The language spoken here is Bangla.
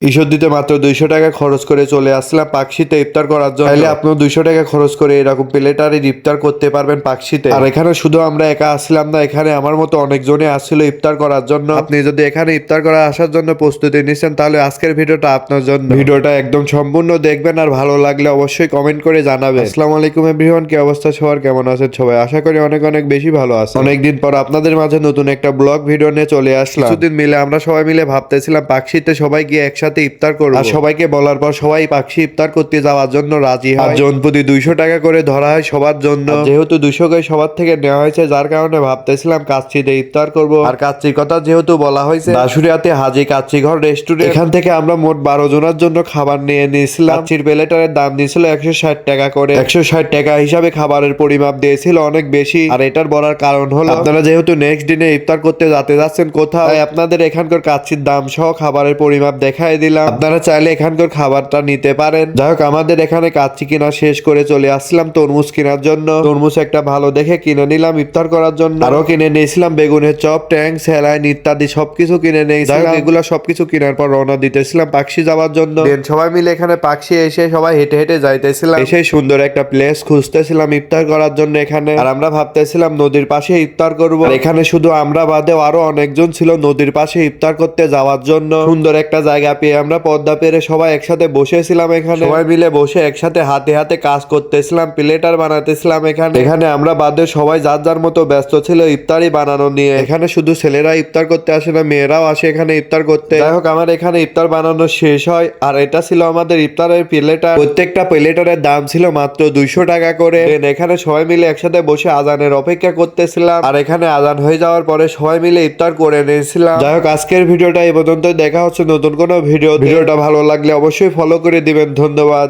ঈশ্বরদীতে মাত্র 200 টাকা খরচ করে চলে আসলাম পাকশিতে ইফতার করার জন্য। তাহলে আপনিও 200 টাকা খরচ করে এরকম প্লেটারে ইফতার করতে পারবেন পাকশিতে। আর এখানে শুধু আমরা একা আসলাম না, এখানে আমার মতো অনেকজনই আসছিল ইফতার করার জন্য। আপনি যদি এখানে ইফতার করা আসার জন্য প্রস্তুতি নিচ্ছেন তাহলে আজকের ভিডিওটা আপনার জন্য। ভিডিওটা একদম সম্পূর্ণ দেখবেন আর ভালো লাগলে অবশ্যই কমেন্ট করে জানাবেন। আসসালামু আলাইকুম এভরিওয়ান, কি অবস্থা সবার, কেমন আছেন সবাই? আশা করি অনেক অনেক বেশি ভালো আছে। অনেকদিন পর আপনাদের মাঝে নতুন একটা ব্লগ ভিডিও নিয়ে চলে আসলাম। কিছুদিন মিলে আমরা সবাই মিলে ভাবতেছিলাম পাকশিতে সবাই গিয়ে একসাথে ইফতার করব। আর সবাইকে বলার পর সবাই পাকশি ইফতার করতে যাওয়ার জন্য রাজি হয়। জন প্রতি 200 টাকা করে ধরা হয় সবার জন্য। যেহেতু 200 করে সবার থেকে নেওয়া হয়েছে, যার কারণে ভাবতেছিলাম কাচ্চিতে ইফতার করব। আর কাচ্চির কথা যেহেতু বলা হয়েছে, দাসুরিয়াতে হাজি কাচ্চি ঘর রেস্টুরেন্ট, এখান থেকে আমরা মোট 12 জনের জন্য খাবার নিয়ে নিয়েছিলাম। কাচ্চির প্লেটারের দাম দিয়েছিল 160 টাকা করে। 160 টাকা হিসাবে খাবারের পরিমাপ দিয়েছিল অনেক বেশি। আর এটার বলার কারণ হলো, আপনারা যেহেতু নেক্সট দিনে ইফতার করতে যাচ্ছেন কোথাও, তাই আপনাদের এখানকার কাচ্চির দাম সহ খাবারের পরিমাপ দেখাই দিলাম। আপনারা চাইলে এখানকার খাবারটা নিতে পারেন। যাই হোক, আমাদের এখানে কাচ্চি কিনা শেষ করে চলে আসলাম তরমুজ কেনার জন্য। তরমুজ একটা ভালো দেখে কিনে নিলাম ইফতার করার জন্য। আরো কিনে নিয়েছিলাম বেগুনের চপ, ট্যাং, স্যালাইন ইত্যাদি সবকিছু কিনে নিয়েছিলাম। এগুলা সবকিছু কেনার পর রওনা দিতেছিলাম পাকশি যাওয়ার জন্য। সবাই মিলে এখানে পাকশি এসে সবাই হেঁটে হেঁটে যাইতেছিলাম। এসে সুন্দর একটা প্লেস খুঁজতেছিলাম ইফতার করার জন্য এখানে। আর আমরা ভাবতেছিলাম নদীর পাশে ইফতার করবো। এখানে শুধু আমরা বাদেও আরো অনেকজন ছিল নদীর পাশে ইফতার করতে যাওয়ার জন্য। সুন্দর একটা জায়গা পেয়ে আমরা পদ্মা পেরে সবাই একসাথে বসেছিলাম এখানে। সবাই মিলে বসে একসাথে হাতে হাতে কাজ করতেছিলাম, প্লেটার বানাতেছিলাম এখানে আমরা বাদে সবাই যার যার মতো ব্যস্ত ছিল ইফতারি বানানো নিয়ে। এখানে শুধু ছেলেরা ইফতার করতে আসে না, মেয়েরাও আসে এখানে ইফতার করতে। যাই হোক, আমার এখানে ইফতার বানানো শেষ হয়। আর এটা ছিল আমাদের ইফতারের প্লেটার। প্রত্যেকটা প্লেটারের দাম ছিল মাত্র 200 টাকা করে। এখানে সবাই মিলে একসাথে বসে আজানের অপেক্ষা করতেছিলাম। আর এখানে আজান হয়ে যাওয়ার পরে সবাই মিলে ইফতার করে নিয়েছিলাম। যাই হোক, আজকের ভিডিওটা এই পর্যন্ত। দেখা হচ্ছে নতুন কোনো ভিডিওটা ভালো লাগলে অবশ্যই ফলো করে দিবেন। ধন্যবাদ।